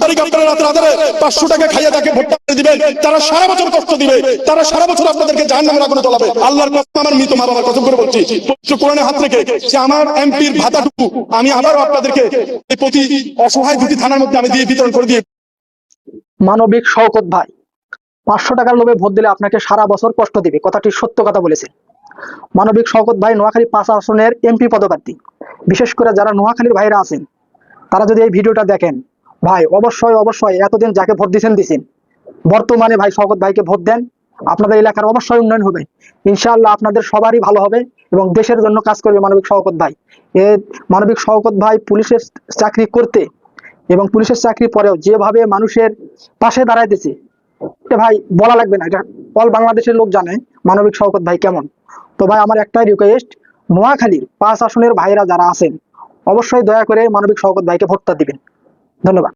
তারিখ আপনারা রাতে রাতে 500 টাকা খাইয়ে তাকে ভোট দিবেন, তারা সারা বছর কষ্ট দিবে, তারা সারা বছর আপনাদেরকে জাহান্নামের আগুনে জ্বলাবে। আল্লাহর কসম, আমার মৃত মা বাবার কসম করে বলছি, পবিত্র কোরআনে হাত রেখে যে আমার এমপির ভাতাটুকু আমি আবারও আপনাদেরকে এই প্রতি অসহায় দুটি থানার মধ্যে আমি দিয়ে বিতরণ করে দিয়ে। মানবিক শওকত ভাই 500 টাকার লোভে ভোট দিলে আপনাকে সারা বছর কষ্ট দিবে, কথাটি সত্য কথা বলেছেন। মানবিক শওকত ভাই নোয়াখালী 5 আসনের এমপি পদপ্রার্থী। বিশেষ করে যারা নোয়াখালীর ভাইরা আছেন তারা যদি এই ভিডিওটা দেখেন, ভাই অবশ্যই এতদিন যাকে ভোট দিছেন বর্তমানে ভাই শওকত ভাইকে ভোট দেন। আপনাদের এলাকার অবশ্যই উন্নয়ন হবে, ইনশাআল্লাহ আপনাদের সবারই ভালো হবে এবং দেশের জন্য কাজ করবে মানবিক শওকত ভাই। মানবিক শওকত ভাই পুলিশের চাকরি করতে এবং পুলিশের চাকরি পরেও যেভাবে মানুষের পাশে দাঁড়াইতেছে, এটা ভাই বলা লাগবে না, এটা অল বাংলাদেশের লোক জানে মানবিক শওকত ভাই কেমন। তো ভাই আমার একটাই রিকোয়েস্ট, নোয়াখালীর 5 আসনের ভাইরা যারা আছেন অবশ্যই দয়া করে মানবিক শওকত ভাইকে ভোটটা দিবেন। ধন্যবাদ।